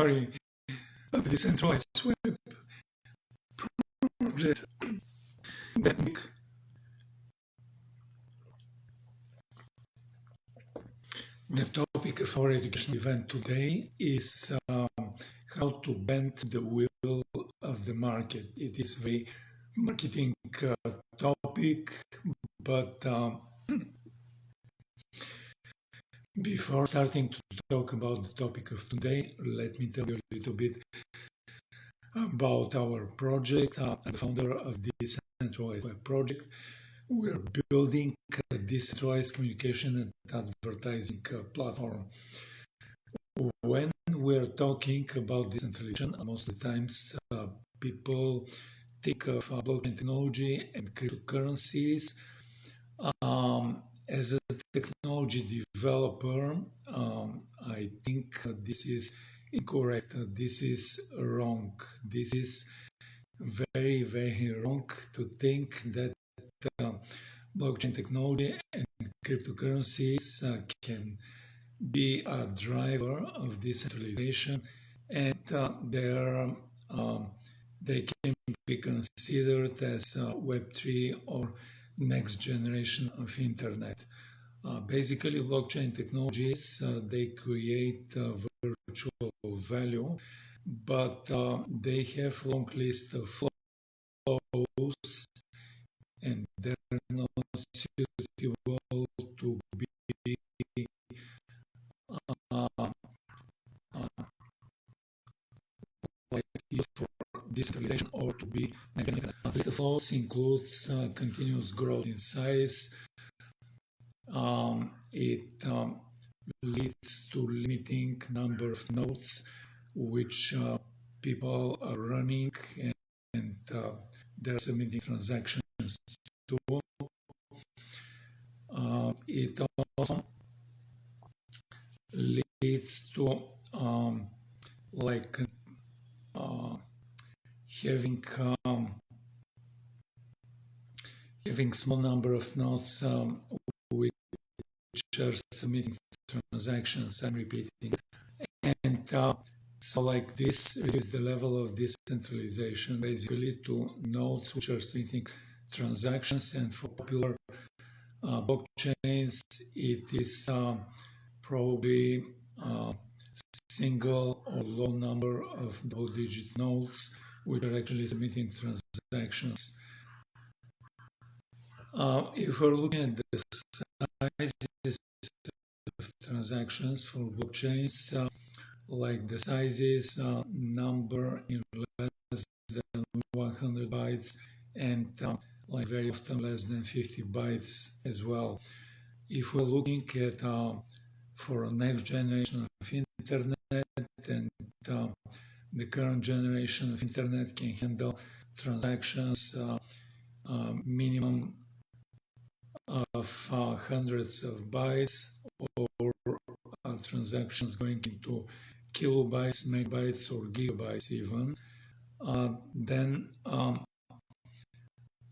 sorry, the decentralized web project. The topic of our educational event today is how to bend the wheel of the market. It is a very marketing topic, but before starting to talk about the topic of today, let me tell you a little bit about our project. I'm the founder of the Decentralized Web project. We're building a decentralized communication and advertising platform. When we're talking about decentralization, most of the times people think of blockchain technology and cryptocurrencies. As a technology developer, I think this is incorrect. This is wrong. This is very, very wrong to think that blockchain technology and cryptocurrencies can be a driver of decentralization, and they can be considered as Web3 or next generation of internet. Basically, blockchain technologies they create virtual value, but they have long list of flaws, and they're not suitable to be like used for decentralization or to be maintained. The flaws includes continuous growth in size. It leads to limiting number of nodes which people are running, and they're submitting transactions to. It also leads to having small number of nodes which are submitting transactions and repeating, and so like this reduces the level of decentralization basically to nodes which are submitting transactions. And for popular blockchains, it is probably single or low number of double-digit nodes which are actually submitting transactions. If we're looking at the sizes of transactions for blockchains, like the sizes number in less than 100 bytes, and like very often less than 50 bytes as well. If we're looking at for a next generation of internet, and the current generation of internet can handle transactions minimum of hundreds of bytes, or transactions going into kilobytes, megabytes, or gigabytes even, then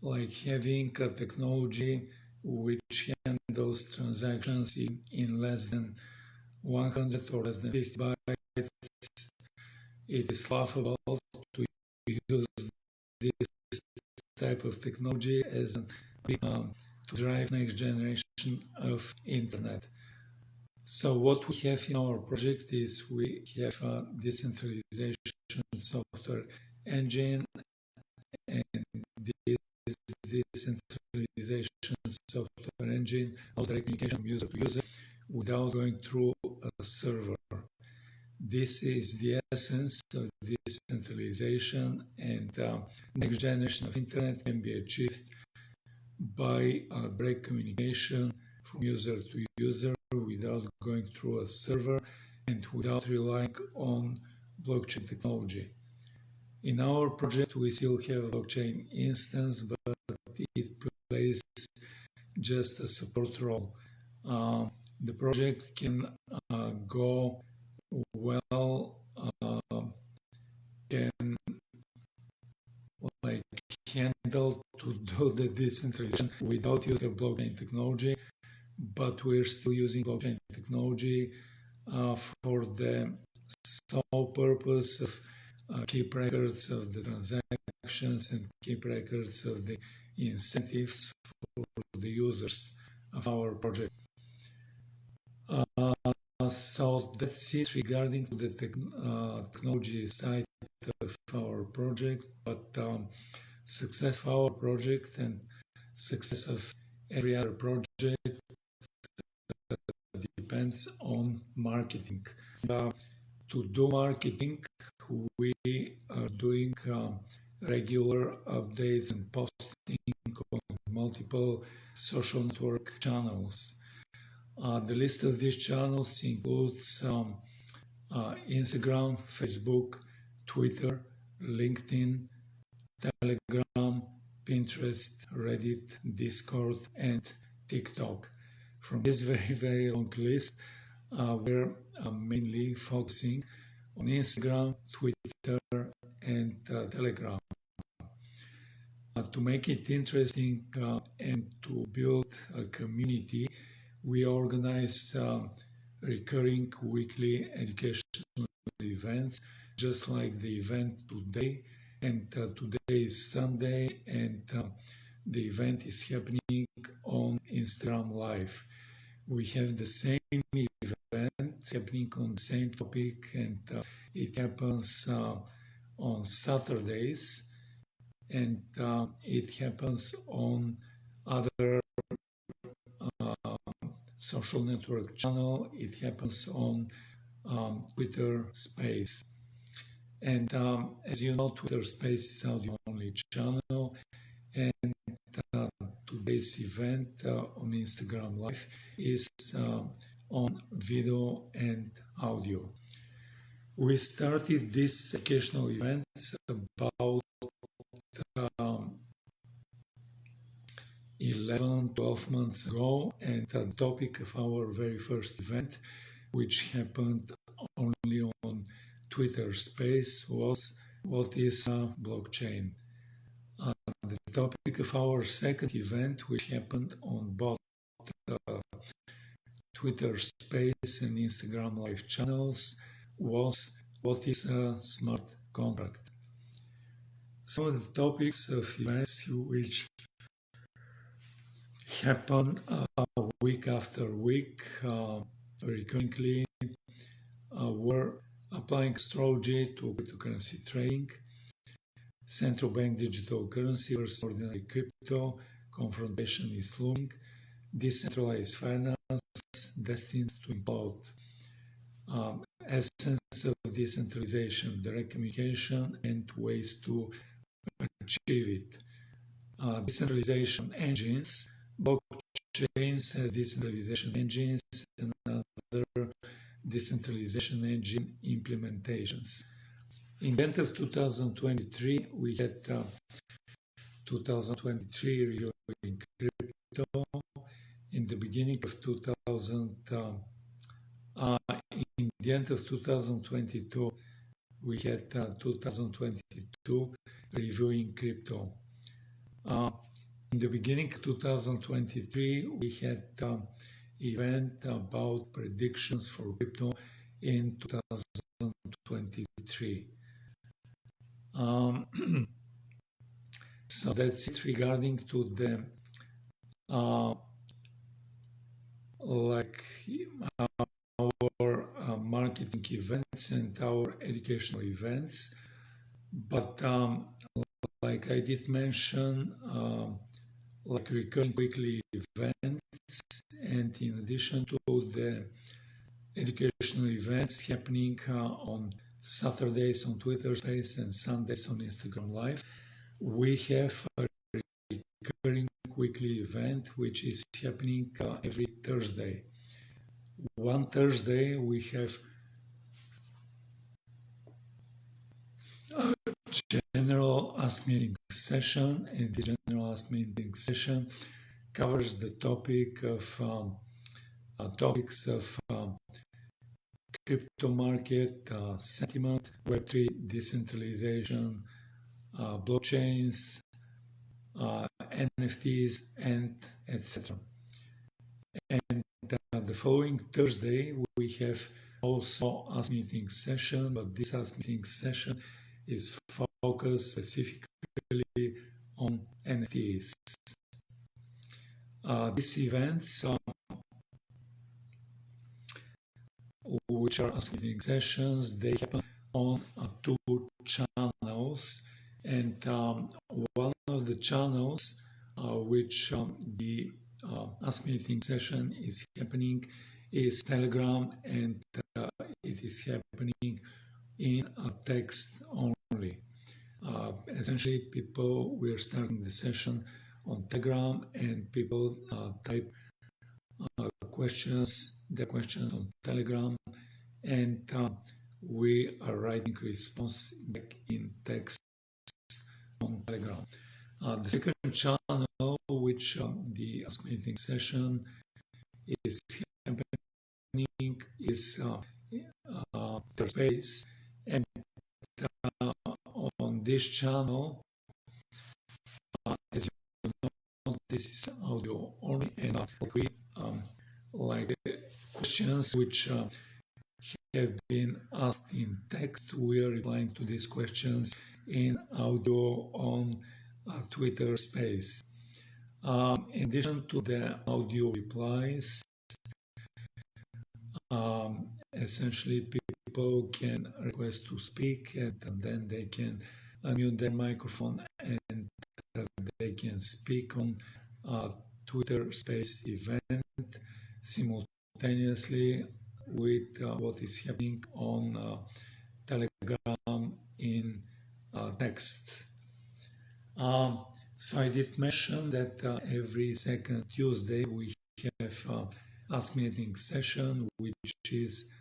like having a technology which handles transactions in less than 100 or less than 50 bytes, it is laughable to use this type of technology as to drive next generation of internet. So what we have in our project is we have a decentralization software engine, and this decentralization software engine allows direct communication from user to user without going through a server. This is the essence of decentralization, and next generation of internet can be achieved by direct communication from user to user without going through a server and without relying on blockchain technology. In our project, we still have a blockchain instance, but it plays just a support role. The project can go well, can like handle to do the decentralization without using blockchain technology, but we're still using blockchain technology for the sole purpose of keep records of the transactions and keep records of the incentives for the users of our project. So that's it regarding the technology side of our project, but success of our project and success of every other project depends on marketing. To do marketing, we are doing regular updates and posting on multiple social network channels. The list of these channels includes Instagram, Facebook, Twitter, LinkedIn, Telegram, Pinterest, Reddit, Discord, and TikTok. From this very, very long list, we're mainly focusing on Instagram, Twitter, and Telegram. To make it interesting and to build a community, we organize recurring weekly educational events, just like the event today. And today is Sunday, and the event is happening on Instagram Live. We have the same event happening on the same topic, and it happens on Saturdays, and it happens on other social network channel. It happens on Twitter Space. And as you know, Twitter Space is audio only channel, and today's event on Instagram Live is on video and audio. We started these occasional events about 11, 12 months ago, and the topic of our very first event, which happened only on Twitter Space, was what is blockchain. The topic of our second event, which happened on both Twitter Space and Instagram Live channels, was what is a smart contract. Some of the topics of events which happen week after week recurrently were applying astrology to cryptocurrency trading, central bank digital currency versus ordinary crypto, confrontation is looming, decentralized finance destined to implode, essence of decentralization, direct communication, and ways to achieve it. Decentralization engines, blockchains have decentralization engines and other decentralization engine implementations. In the end of 2023, we had 2023 reviewing crypto. In the beginning of in the end of 2022, we had 2022 reviewing crypto. In the beginning of 2023, we had event about predictions for crypto in 2023. So that's it regarding to the our marketing events and our educational events. But like I did mention, like recurring weekly events, and in addition to the educational events happening on Saturdays on Twitter Space and Sundays on Instagram Live, we have a recurring weekly event which is happening every Thursday. One Thursday we have a general Ask Meeting session, and the general Ask Meeting session covers the topic of topics of crypto market, sentiment, Web3, decentralization, blockchains, NFTs, and etc. And the following Thursday we have also Ask Meeting session, but this Ask Meeting session is focused specifically on NFTs. These events, which are Ask Meeting sessions, they happen on two channels, and one of the channels which the Ask Meeting session is happening is Telegram, and it is happening in text only. Essentially, we are starting the session on Telegram, and people type their questions on Telegram, and we are writing response back in text on Telegram. The second channel, which the Ask Meeting session is happening, is space, and on this channel, as you know, this is audio only, and we like questions which have been asked in text. We are replying to these questions in audio on Twitter Space. In addition to the audio replies, essentially people can request to speak, and then they can unmute their microphone and they can speak on Twitter Space event simultaneously with what is happening on Telegram in text. So I did mention that every second Tuesday we have Ask Meeting session, which is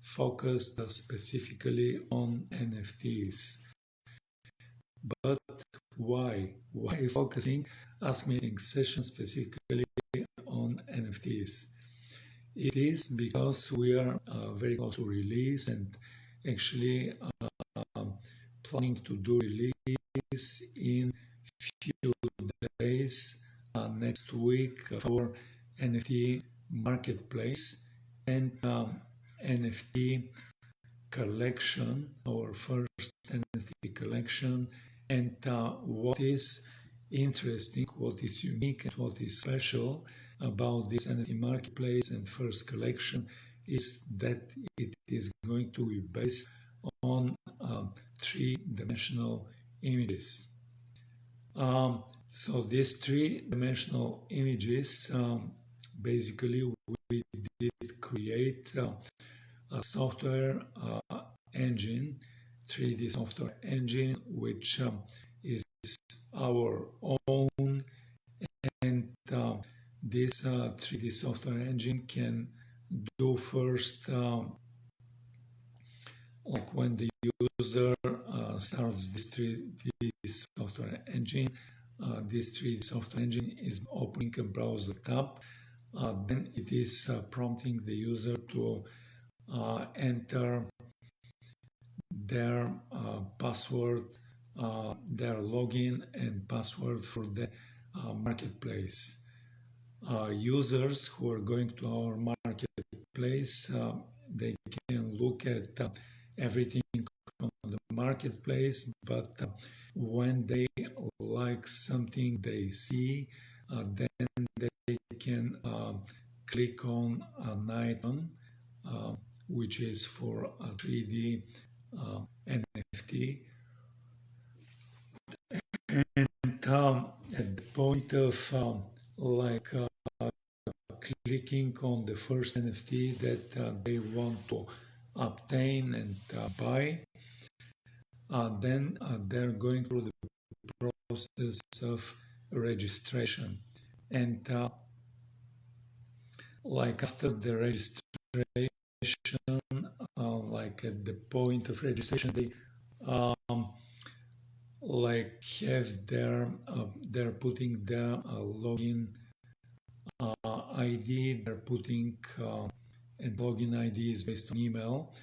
focused specifically on NFTs. But why? Why focusing Ask Meeting session specifically on NFTs? It is because we are very close to release, and actually planning to do release in few days next week for NFT marketplace and NFT collection, our first NFT collection. And what is interesting, what is unique, and what is special about this NFT marketplace and first collection is that it is going to be based on three-dimensional images. So these three-dimensional images, basically we did create a software engine, 3D software engine, which is our own, and this 3D software engine can do first, like when the user starts this 3D software engine, this 3D software engine is opening a browser tab. Then it is prompting the user to enter their password, their login and password for the marketplace. Users who are going to our marketplace, they can look at everything on the marketplace, but when they like something they see, then they can click on an icon which is for a 3D NFT, and at the point of clicking on the first NFT that they want to obtain and buy, then they're going through the process of registration, and like after the registration, like at the point of registration, they like have they're putting their login ID, they're putting and login ID is based on email,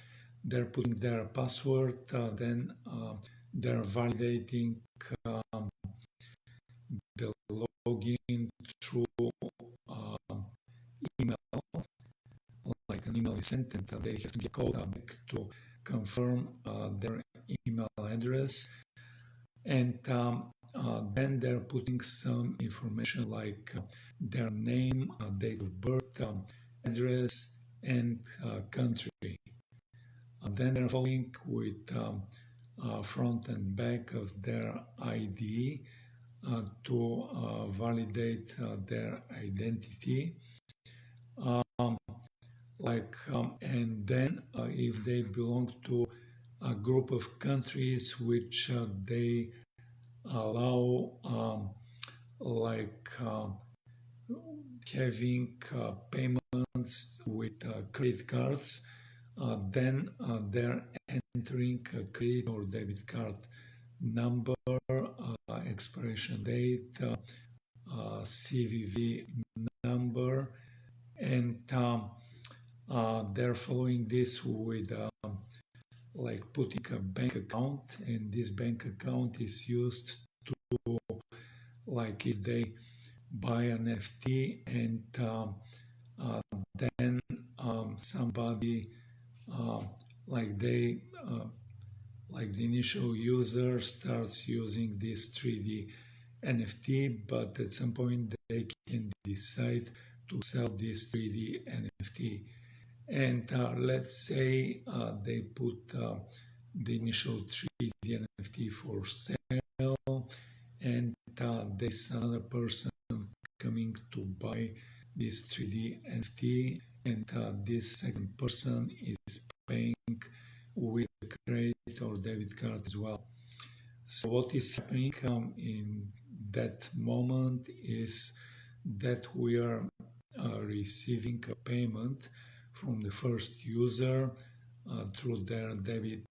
they're putting their password, then they're validating the login through email, like an email is sent, and they have to get code back to confirm their email address, and then they're putting some information like their name, date of birth, address, and country. Then they're following with front and back of their ID to validate their identity. And then if they belong to a group of countries which they allow having payments with credit cards, then they're entering a credit or debit card number, expiration date, CVV number, and they're following this with putting a bank account, and this bank account is used to, if they buy an NFT and then somebody the initial user starts using this 3D NFT, but at some point they can decide to sell this 3D NFT. And let's say they put the initial 3D NFT for sale, and there's another person coming to buy this 3D NFT, and this second person is paying with a credit or debit card as well. So what is happening in that moment is that we are receiving a payment from the first user through their debit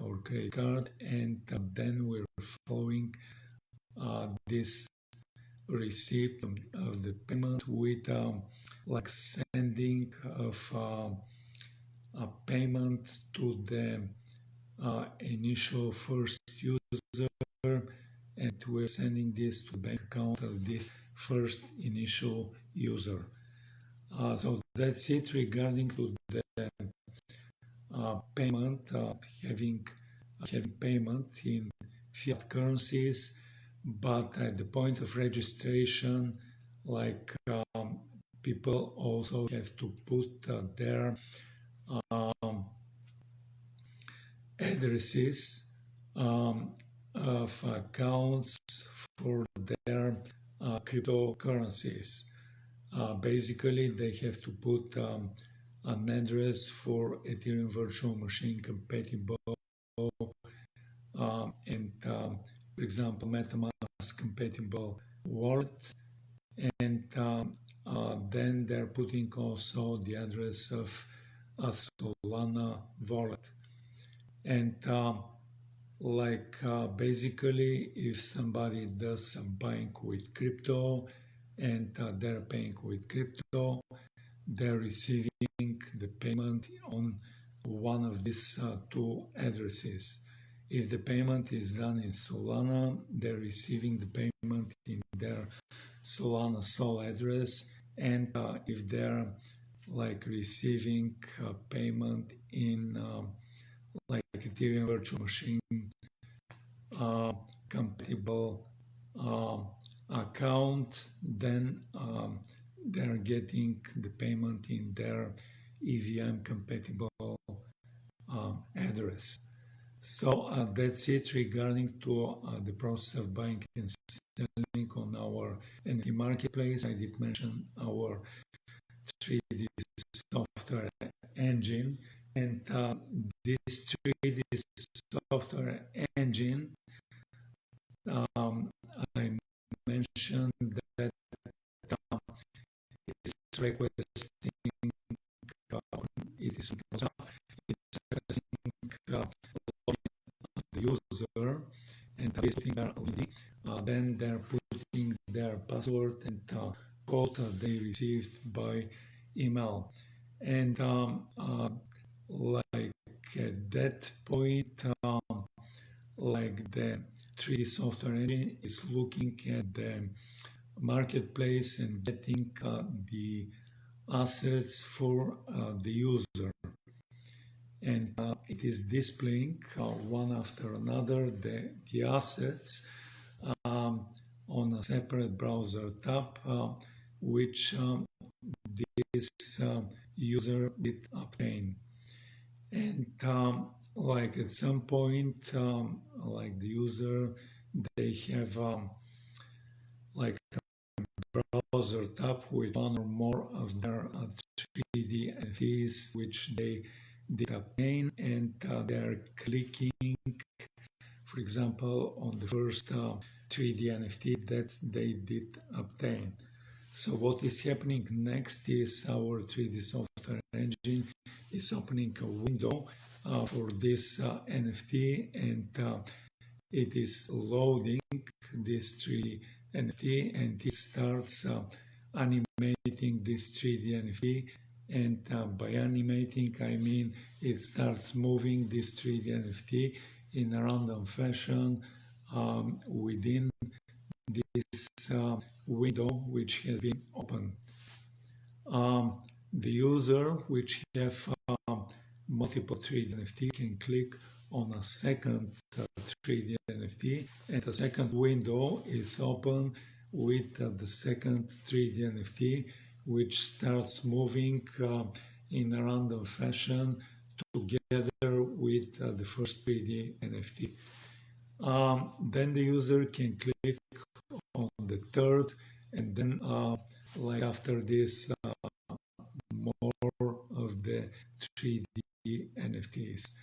or credit card, and then we're following this receipt of the payment with sending of a payment to the initial first user, and we're sending this to the bank account of this first initial user. So that's it regarding to the payment, having payments in fiat currencies, but at the point of registration, people also have to put their addresses of accounts for their cryptocurrencies. Basically, they have to put an address for Ethereum Virtual Machine compatible and, for example, MetaMask compatible wallet, and then they're putting also the address of a Solana wallet. And basically, if somebody does a buying with crypto and they're paying with crypto, they're receiving the payment on one of these two addresses. If the payment is done in Solana, they're receiving the payment in their Solana Sol address, and if they're receiving payment in Ethereum Virtual Machine compatible account, then they're getting the payment in their EVM compatible address. So that's it regarding to the process of buying and selling on our NFT marketplace. I did mention our 3D software engine, and this 3D software engine, I mentioned that it's requesting it's the user, and basically then they're putting their password and code that they received by email, and at that point, the 3D software engine is looking at the marketplace and getting the assets for the user. and it is displaying one after another the assets on a separate browser tab, which this user did obtain. And like at some point, like the user, they have like a browser tab with one or more of their 3D NFTs which they did obtain, and they're clicking, for example, on the first 3D NFT that they did obtain. So what is happening next is our 3D software engine is opening a window for this NFT, and it is loading this 3D NFT, and it starts animating this 3D NFT. And by animating, I mean it starts moving this 3D NFT in a random fashion within this window which has been opened. The user which have multiple 3D NFT can click on a second 3D NFT, and the second window is open with the second 3D NFT, which starts moving in a random fashion together with the first 3D NFT. Then the user can click on the third, and then like after this more of the 3D NFTs.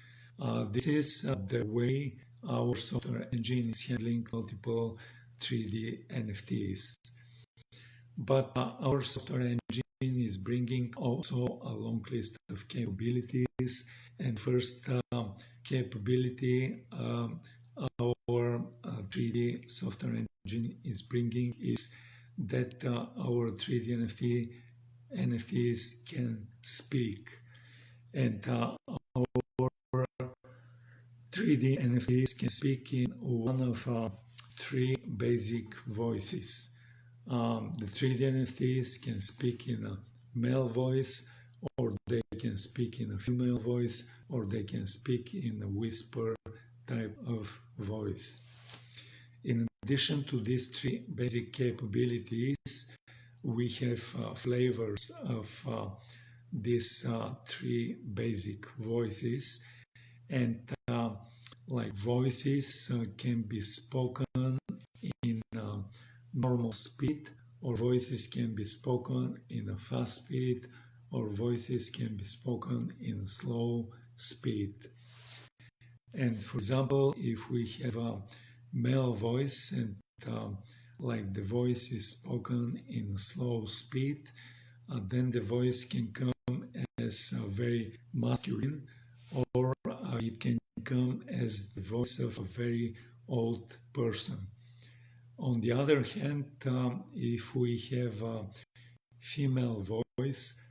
This is the way our software engine is handling multiple 3D NFTs. But our software engine is bringing also a long list of capabilities. And first capability our 3D software engine is bringing is that our 3D NFTs can speak. And our 3D NFTs can speak in one of three basic voices. The 3D NFTs can speak in a male voice, or they can speak in a female voice, or they can speak in a whisper type of voice. In addition to these three basic capabilities, we have flavors of these three basic voices, and like voices can be spoken in normal speed, or voices can be spoken in a fast speed, or voices can be spoken in slow speed. And for example, if we have a male voice and like the voice is spoken in slow speed, then the voice can come as very masculine, or it can come as the voice of a very old person. On the other hand, if we have a female voice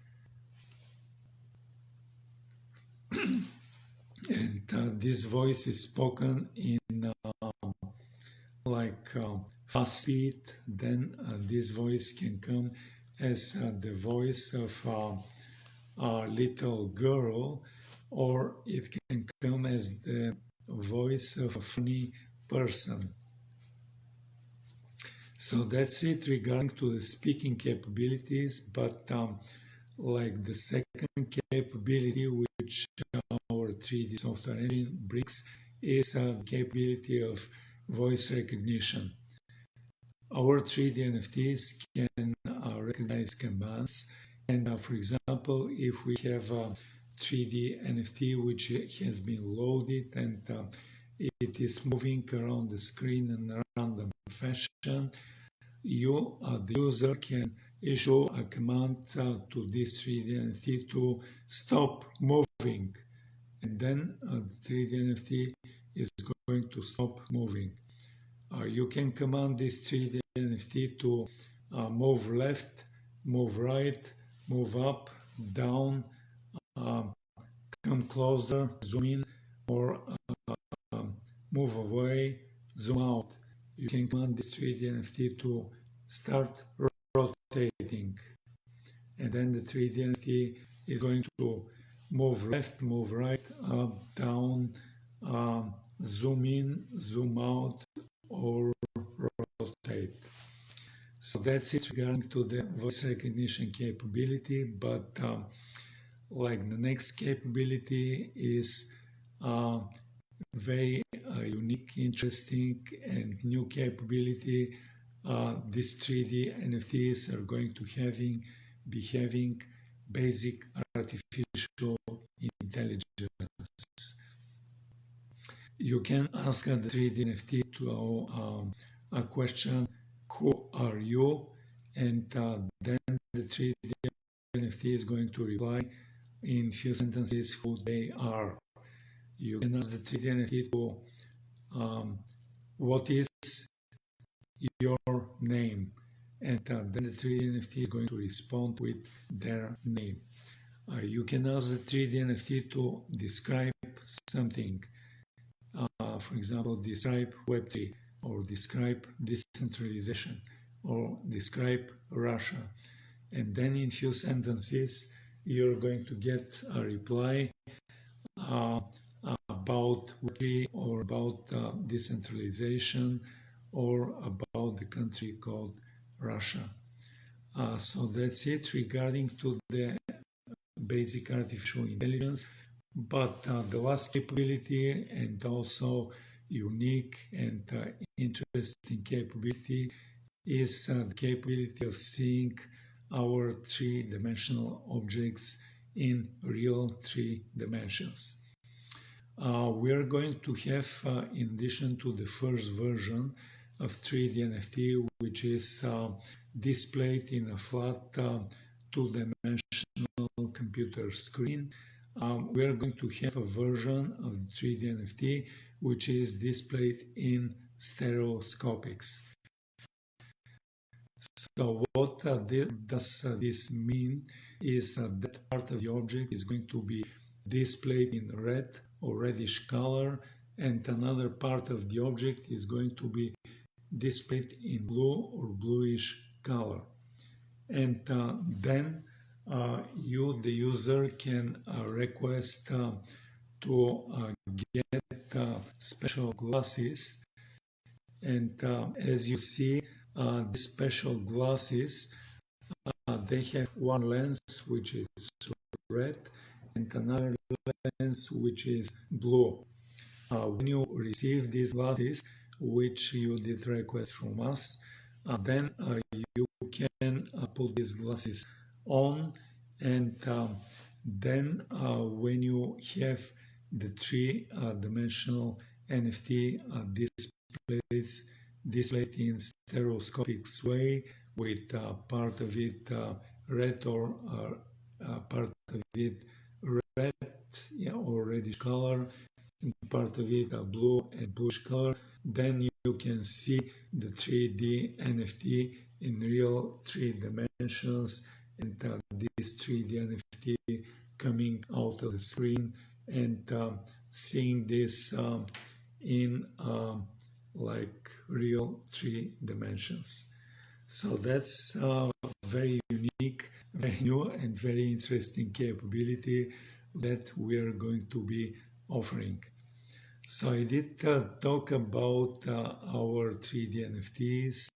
and this voice is spoken in fast speed, then this voice can come as the voice of a little girl, or it can come as the voice of a funny person. So that's it regarding to the speaking capabilities, but like the second capability which our 3D software engine brings is a capability of voice recognition. Our 3D NFTs can recognize commands, and for example, if we have a 3D NFT which has been loaded and it is moving around the screen in a random fashion, the user can issue a command to this 3D NFT to stop moving, and then the 3D NFT is going to stop moving. You can command this 3D NFT to move left, move right, move up, down, come closer, zoom in, or move away, zoom out. You can command this 3D NFT to start rotating, and then the 3D NFT is going to move left, move right, up, down, zoom in, zoom out, or rotate. So that's it regarding to the voice recognition capability, but like the next capability is very unique, interesting, and new capability. These 3D NFTs are going to be having basic artificial intelligence. You can ask the 3D NFT to a question, who are you? And then the 3D NFT is going to reply in few sentences who they are. You can ask the 3D NFT to what is your name? And then the 3D NFT is going to respond with their name. You can ask the 3D NFT to describe something. For example, describe Web3 or describe decentralization or describe Russia. And then in few sentences, you're going to get a reply about Web3 or about decentralization or about the country called Russia. So that's it regarding to the basic artificial intelligence. But the last capability and also unique and interesting capability is the capability of seeing our three-dimensional objects in real 3 dimensions. We are going to have, in addition to the first version of 3D NFT, which is displayed in a flat 2-dimensional computer screen, we are going to have a version of the 3D NFT which is displayed in stereoscopics. So what does this mean is that part of the object is going to be displayed in red or reddish color, and another part of the object is going to be displayed in blue or bluish color. And then you, the user, can request to get special glasses. And as you see, these special glasses, they have one lens which is red and another lens which is blue. When you receive these glasses, which you did request from us, then you can put these glasses on, and then when you have the 3-dimensional NFT displayed in stereoscopic way with part of it red or part of it red or reddish color, and part of it blue and bluish color, then you can see the 3D NFT in real 3 dimensions, and this 3D NFT coming out of the screen, and seeing this in like real 3 dimensions. So that's very unique, very new, and very interesting capability that we are going to be offering. So I did talk about our 3D NFTs,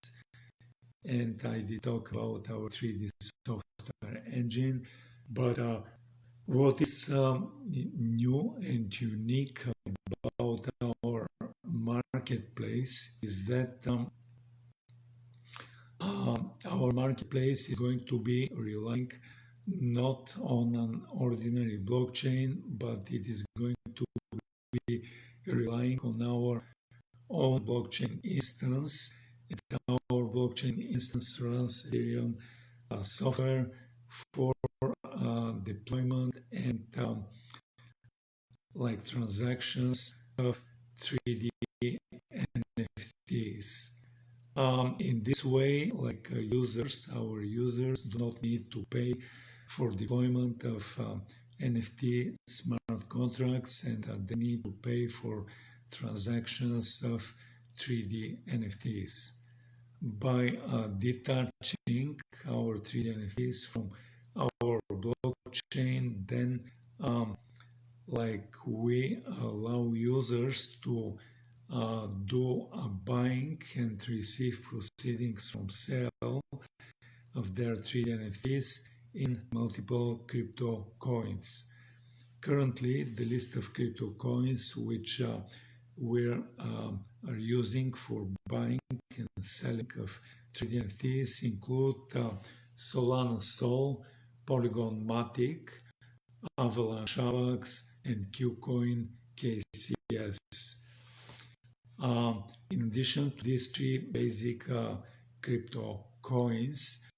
and I did talk about our 3D software engine, but what is new and unique about our marketplace is that our marketplace is going to be relying not on an ordinary blockchain, but it is going to be relying on our own blockchain instance, and our blockchain instance runs Ethereum software for deployment and like transactions of 3D NFTs. In this way, like our users do not need to pay for deployment of NFT smart contracts, and they need to pay for transactions of 3D NFTs. By detaching our 3D NFTs from our blockchain, then um, like we allow users to do a buying and receive proceedings from sale of their 3D NFTs in multiple crypto coins. Currently, the list of crypto coins which we are using for buying and selling of 3D NFTs include Solana Sol, Polygon Matic, Avalanche AVAX, and Qcoin KCS. In addition to these three basic crypto coins,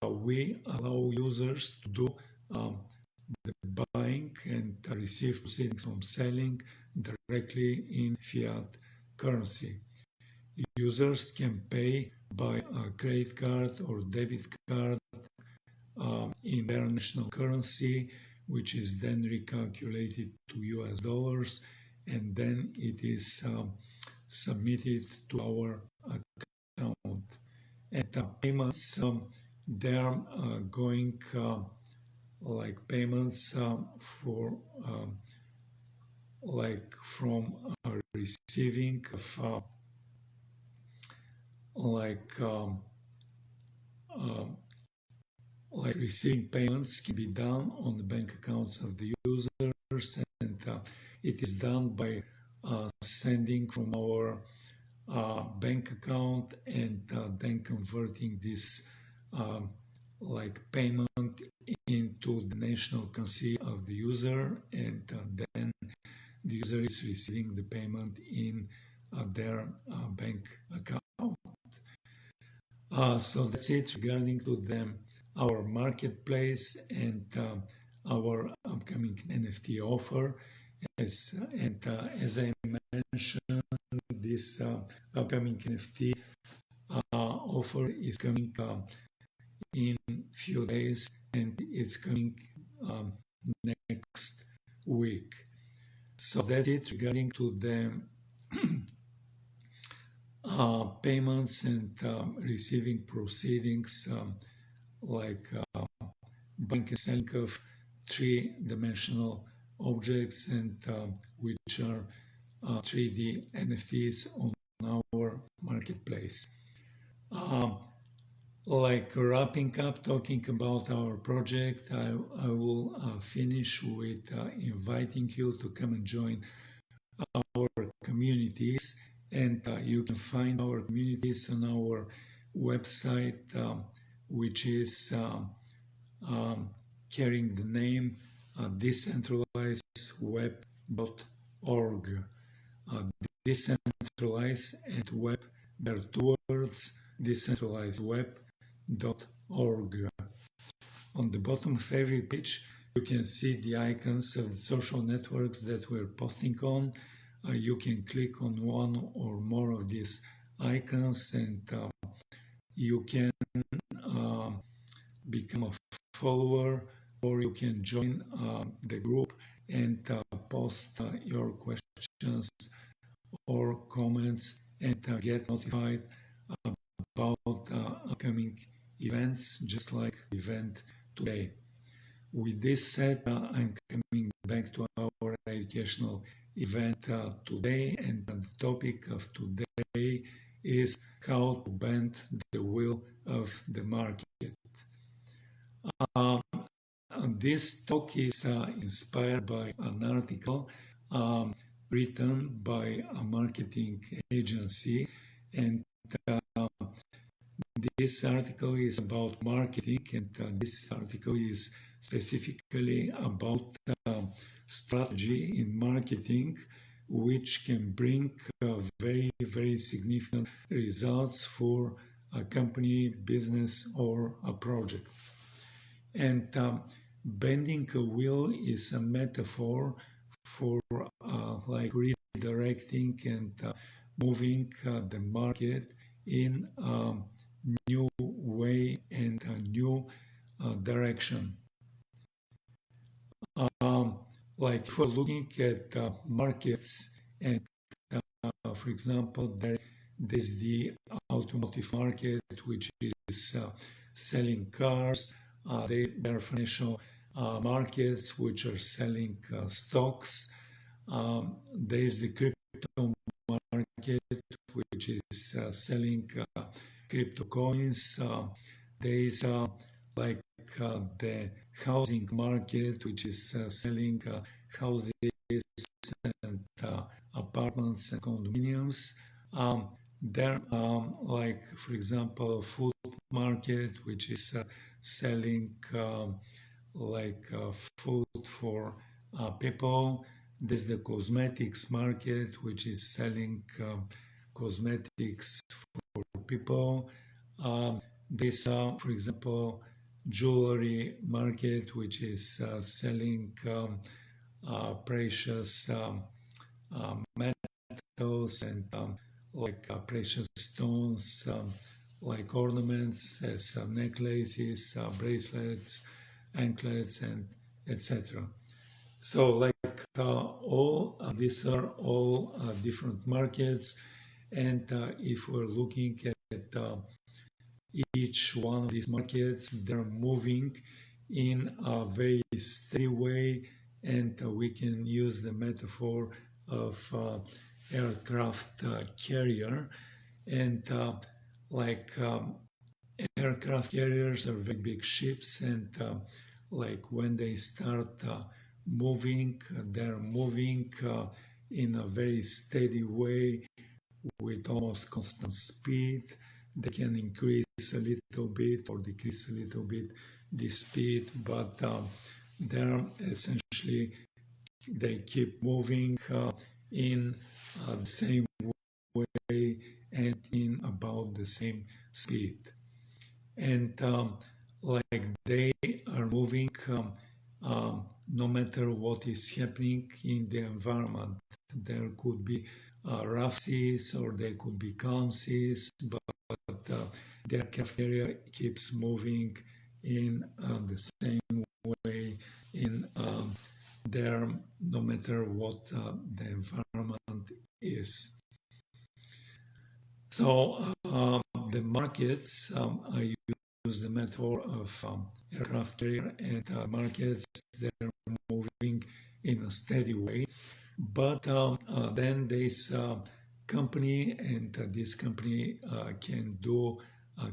we allow users to do the buying and receive proceedings from selling directly in fiat currency. Users can pay by a credit card or debit card in their national currency, which is then recalculated to US dollars, and then it is submitted to our account. And payments, they are going like payments for like from receiving of like like receiving payments can be done on the bank accounts of the users, and it is done by sending from our bank account and then converting this like payment into the national currency of the user, and then the user is receiving the payment in their bank account. So that's it regarding to our marketplace and our upcoming NFT offer. As I mentioned, this upcoming NFT offer is coming in few days, and it's coming next week. So that's it regarding to the payments and receiving proceedings, like buying and selling of three-dimensional objects, and which are 3D NFTs on our marketplace. Like wrapping up, talking about our project, I will finish with inviting you to come and join our communities, and you can find our communities on our website, which is carrying the name decentralizedweb.org. Decentralized and web are two words, decentralizedweb.org. On the bottom of every page, you can see the icons of the social networks that we're posting on. You can click on one or more of these icons, and you can become a follower, or you can join the group and post your questions or comments, and get notified about upcoming events, just like the event today. With this said, I'm coming back to our educational event today, and the topic of today is how to bend the wheel of the market. This talk is inspired by an article written by a marketing agency, and this article is about marketing, and this article is specifically about strategy in marketing, which can bring very, very significant results for a company, business, or a project. And bending a wheel is a metaphor for like redirecting and moving the market in a new way and a new direction. Like if we're looking at markets, and for example, there's the automotive market, which is selling cars. They are financial markets which are selling stocks. There is the crypto market which is selling crypto coins. There is like the housing market which is selling houses and apartments and condominiums. There, like for example, food market which is selling like food for people. There's the cosmetics market which is selling cosmetics for people. There's, for example, jewelry market which is selling precious metals and like precious stones, like ornaments as necklaces, bracelets, anklets, and etc. So like all these are all different markets, and if we're looking at each one of these markets, they're moving in a very steady way, and we can use the metaphor of aircraft carrier. And like aircraft carriers are very big ships, and like when they start moving, they're moving in a very steady way with almost constant speed. They can increase a little bit or decrease a little bit the speed, but they're essentially, they keep moving in the same way and in about the same speed. And like they are moving no matter what is happening in the environment. There could be rough seas or there could be calm seas, but the aircraft carrier keeps moving in the same way in there, no matter what the environment is. So the markets, I use the metaphor of aircraft carrier, and markets, they're moving in a steady way. But then there's a company, and this company can do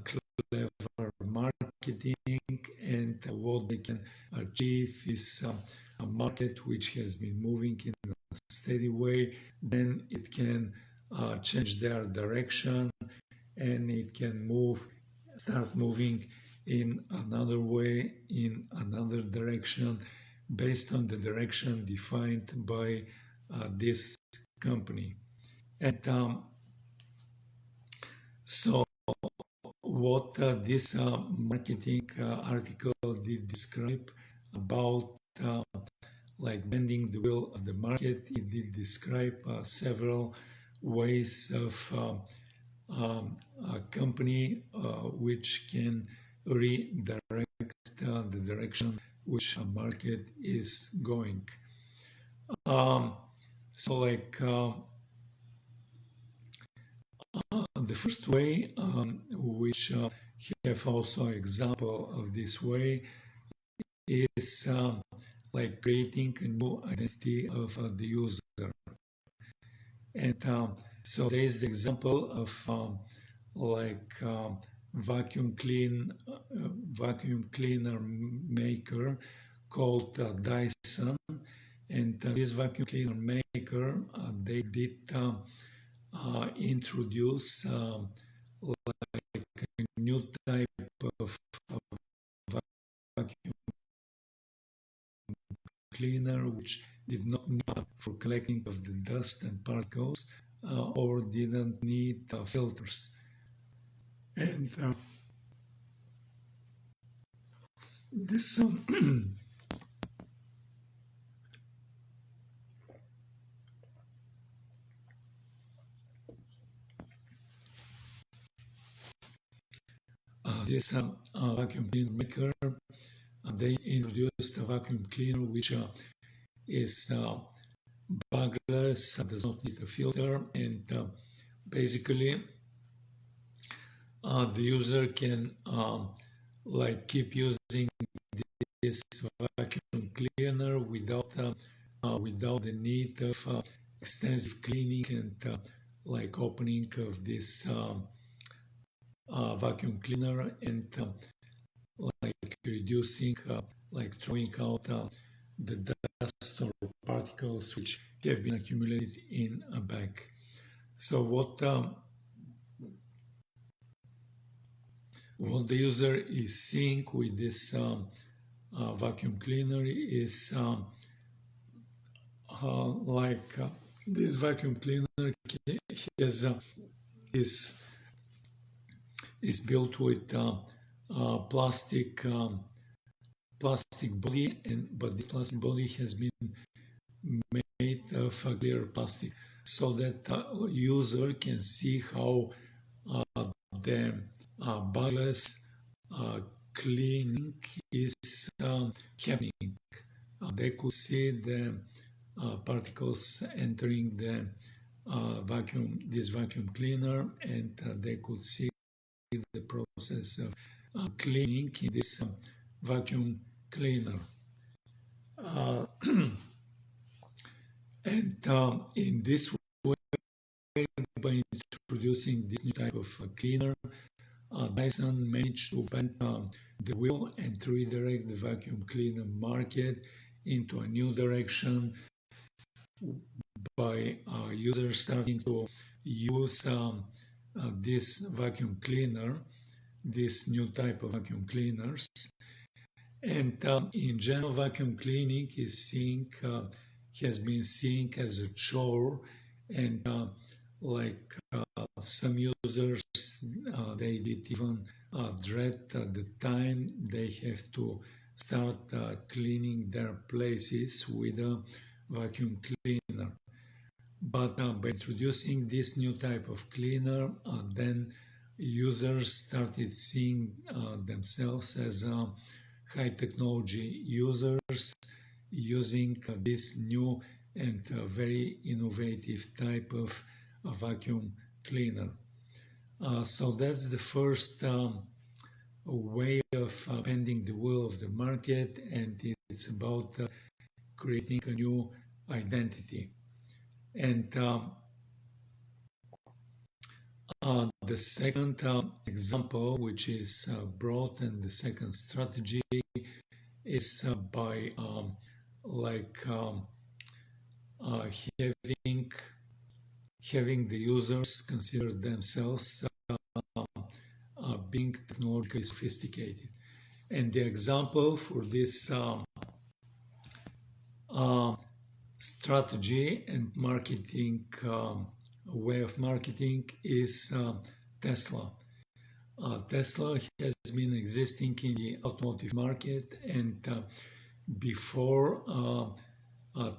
clever marketing, and what they can achieve is a market which has been moving in a steady way. Then it can change their direction, and it can start moving in another way, in another direction, based on the direction defined by this company. And so what this marketing article did describe about like bending the wheel of the market, it did describe several ways of a company which can redirect the direction which a market is going. So like the first way, which have also example of this way, is like creating a new identity of the user. And so there is the example of like vacuum cleaner maker called Dyson, and this vacuum cleaner maker, they did introduce like a new type of vacuum cleaner which did not need for collecting of the dust and particles or didn't need filters. And this this vacuum cleaner maker, they introduced a vacuum cleaner which is bugless, does not need a filter, and basically the user can like keep using this vacuum cleaner without the need of extensive cleaning and like opening of this vacuum cleaner and like reducing, like throwing out the dust or particles which have been accumulated in a bag. So what the user is seeing with this vacuum cleaner is this vacuum cleaner has is built with plastic body, but this plastic body has been made of clear plastic, so that user can see how the backless cleaning is happening. They could see the particles entering the this vacuum cleaner, and they could see the process of cleaning in this vacuum cleaner. And in this way, by introducing this new type of cleaner, Dyson managed to bend the wheel and redirect the vacuum cleaner market into a new direction by users starting to use this vacuum cleaner, this new type of vacuum cleaners. And in general, vacuum cleaning has been seen as a chore, and some users, they did even dread the time they have to start cleaning their places with a vacuum cleaner. But by introducing this new type of cleaner, then users started seeing themselves as high technology users using this new and very innovative type of vacuum cleaner. So that's the first way of bending the wheel of the market, and it's about creating a new identity. And the second example, which is brought, and the second strategy is by having the users consider themselves being technologically sophisticated. And the example for this strategy and marketing way of marketing is Tesla. Tesla has been existing in the automotive market, and before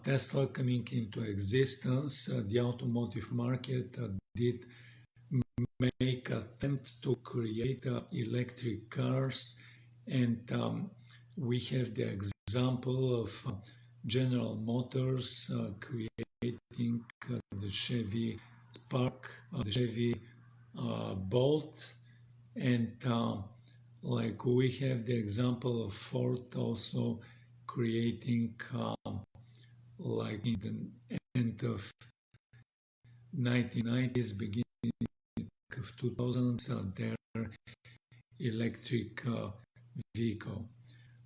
Tesla coming into existence, the automotive market did make attempt to create electric cars, and we have the example of General Motors creating the Chevy Spark, the Chevy Bolt, and we have the example of Ford also creating in the end of 1990s, beginning of 2000s, their electric vehicle.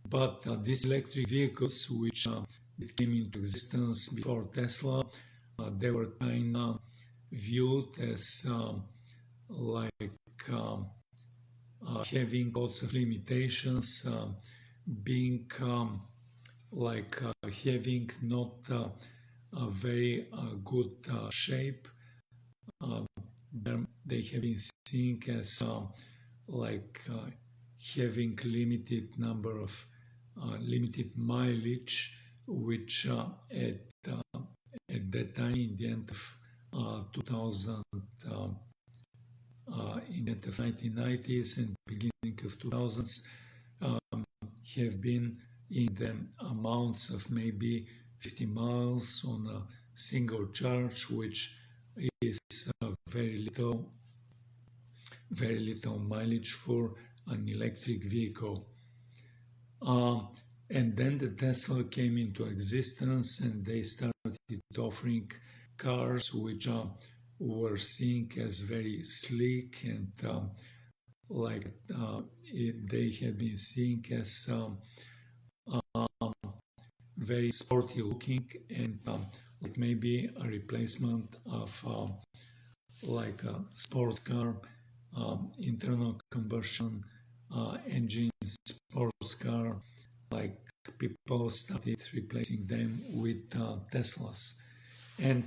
But these electric vehicles, which came into existence before Tesla, they were kind of viewed as having lots of limitations, being having not a very good shape. They have been seen as having limited number of limited mileage, which at that time, in the end of 2000, in the end of 1990s and beginning of 2000s, have been in the amounts of maybe 50 miles on a single charge, which is very little mileage for an electric vehicle. And then the Tesla came into existence, and they started offering cars which were seen as very sleek and like they had been seen as very sporty looking and like maybe a replacement of like a sports car, internal combustion engine sports car. Like people started replacing them with Teslas. And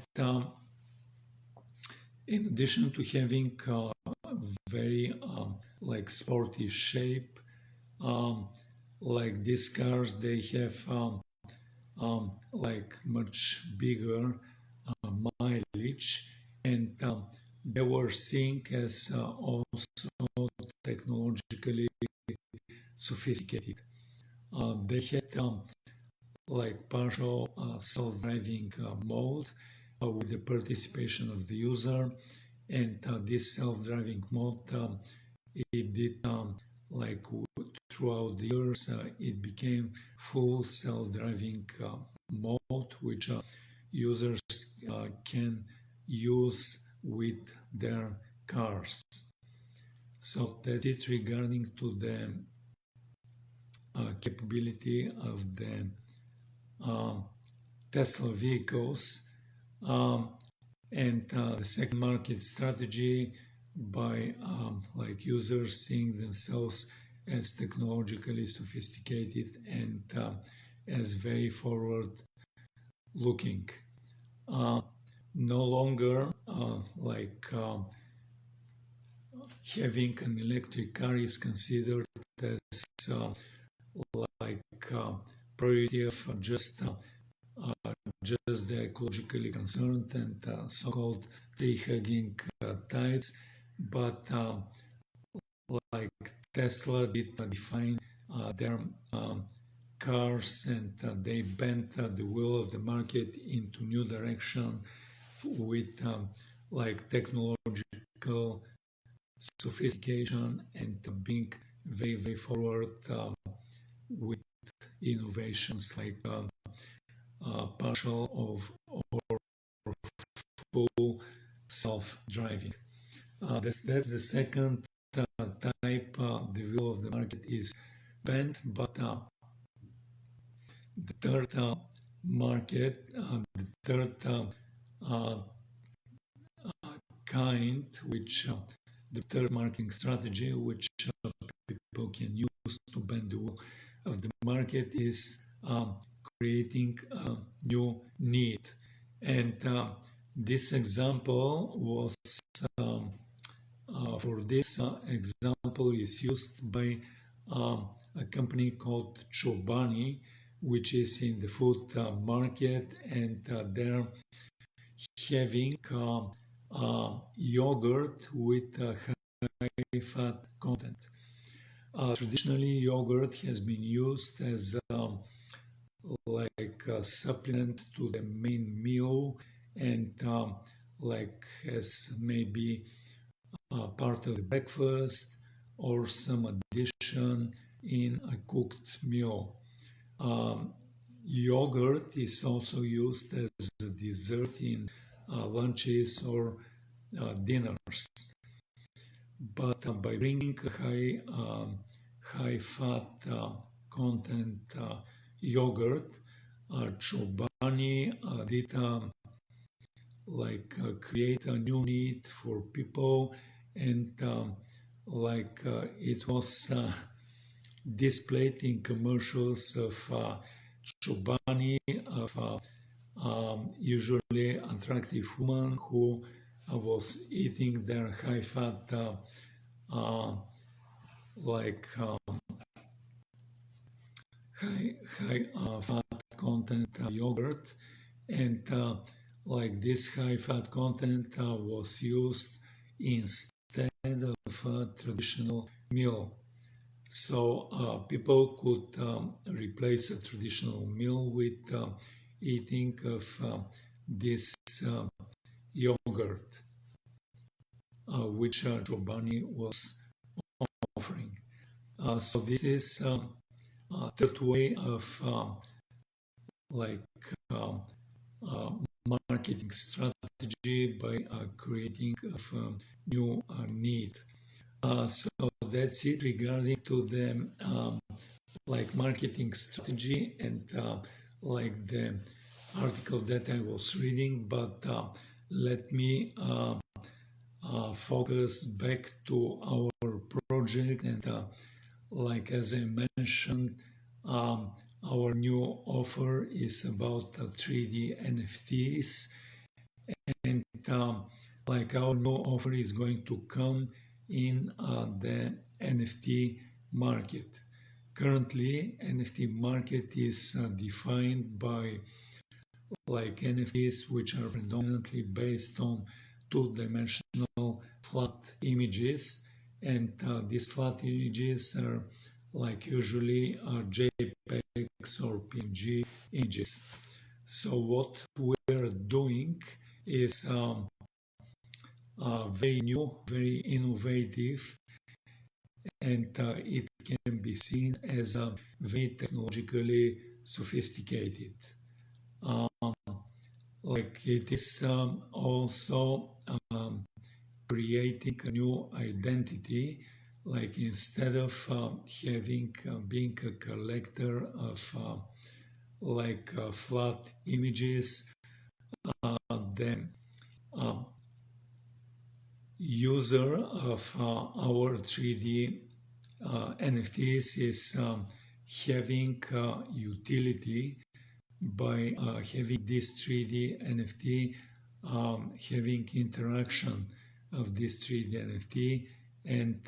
in addition to having very like sporty shape, um, like these cars, they have like much bigger mileage, and they were seen as also technologically sophisticated. They had like partial self-driving mode with the participation of the user, and this self-driving mode it did like throughout the years it became full self-driving mode which users can use with their cars. So that's it regarding to the capability of the Tesla vehicles. And the second market strategy by like users seeing themselves as technologically sophisticated and as very forward looking. No longer like having an electric car is considered as like priority of just the ecologically concerned and so-called tree-hugging types, but like Tesla did define their cars, and they bent the wheel of the market into new direction with like technological sophistication and being very, very forward with innovations like partial or full self-driving. That's the second type. The view of the market is bent, but the third market, the third kind, which the third marketing strategy, which people can use to bend the wheel of the market, is creating a new need. And this example was for this example is used by a company called Chobani, which is in the food market, and they're having yogurt with high fat content. Traditionally, yogurt has been used as like a supplement to the main meal and like as maybe part of the breakfast or some addition in a cooked meal. Yogurt is also used as a dessert in lunches or dinners. But by bringing a high fat content yogurt, Chobani did like create a new need for people, and like it was displayed in commercials of Chobani, of usually attractive woman who was eating their high fat like high fat content yogurt, and like this high fat content was used instead of a traditional meal. So people could replace a traditional meal with eating of this yogurt, which Chobani was offering. So this is third way of like um, uh, marketing strategy by creating of new need. So that's it regarding to the like marketing strategy and like the article that I was reading. But let me focus back to our project and like as I mentioned, our new offer is about 3D NFTs, and like our new offer is going to come in the NFT market. Currently, NFT market is defined by like NFTs, which are predominantly based on two-dimensional flat images, and these flat images are like usually JPEGs or PNG images. So what we're doing is very new, very innovative, and it can be seen as very technologically sophisticated. Um, like it is also creating a new identity, like instead of having being a collector of like flat images, the user of our 3D NFTs is having utility by having this 3D NFT, having interaction of this 3D NFT, and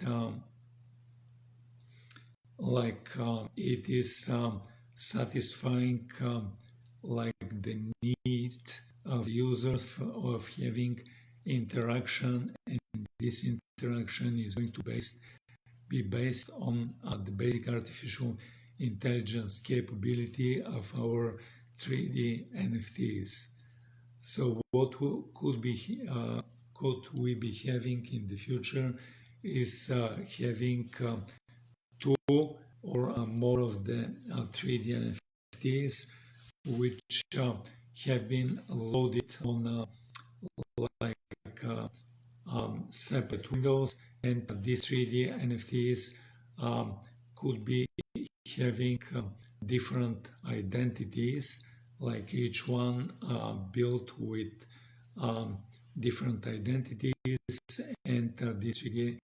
like it is satisfying like the need of users of having interaction, and this interaction is going to be based on the basic artificial intelligence capability of our 3D NFTs. So what could we be having in the future is having two or more of the 3D NFTs which have been loaded on like separate windows, and these 3D NFTs could be having different identities, like each one built with different identities, and these 3D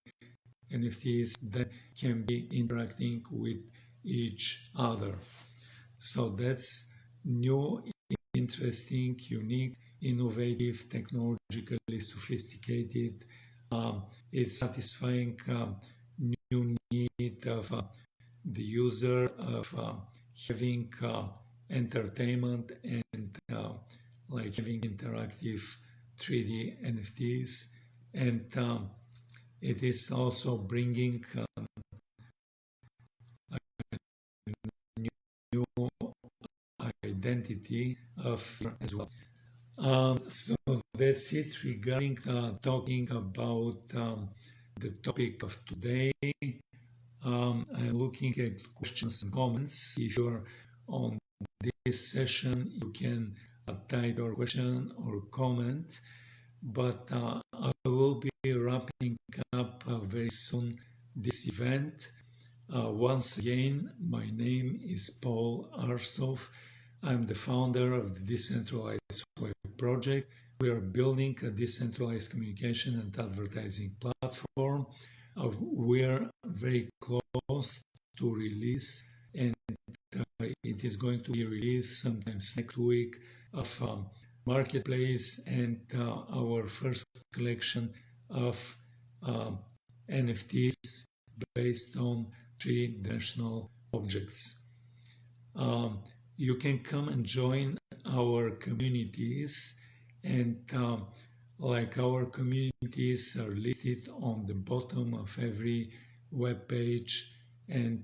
NFTs that can be interacting with each other. So that's new, interesting, unique, innovative, technologically sophisticated. It's satisfying new need of the user of having entertainment and like having interactive 3D NFTs, and it is also bringing a new identity of as well. So that's it regarding talking about the topic of today. I'm looking at questions and comments. If you're on this session, you can type your question or comment. But I will be wrapping up very soon this event. Once again, my name is Paul Arsov. I'm the founder of the Decentralized Web project. We are building a decentralized communication and advertising platform. We're very close to release, and it is going to be released sometimes next week of marketplace and our first collection of NFTs based on three-dimensional objects. You can come and join our communities, and like our communities are listed on the bottom of every web page, and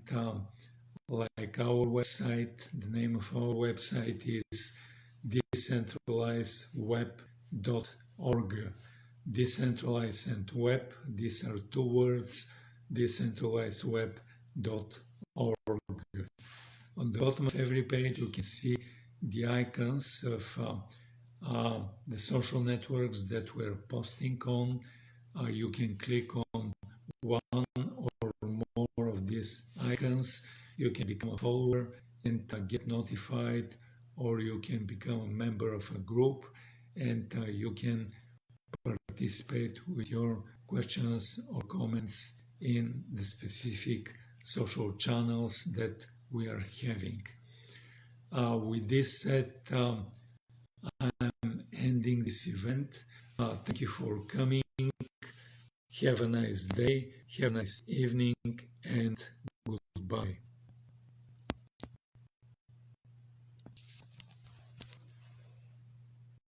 like our website, the name of our website is decentralizedweb.org. Decentralized and web, these are two words, decentralizedweb.org. On the bottom of every page, you can see the icons of the social networks that we're posting on. You can click on one or more of these icons. You can become a follower and get notified, or you can become a member of a group and you can participate with your questions or comments in the specific social channels that we are having. With this said, I'm ending this event. Thank you for coming. Have a nice day, have a nice evening, and goodbye.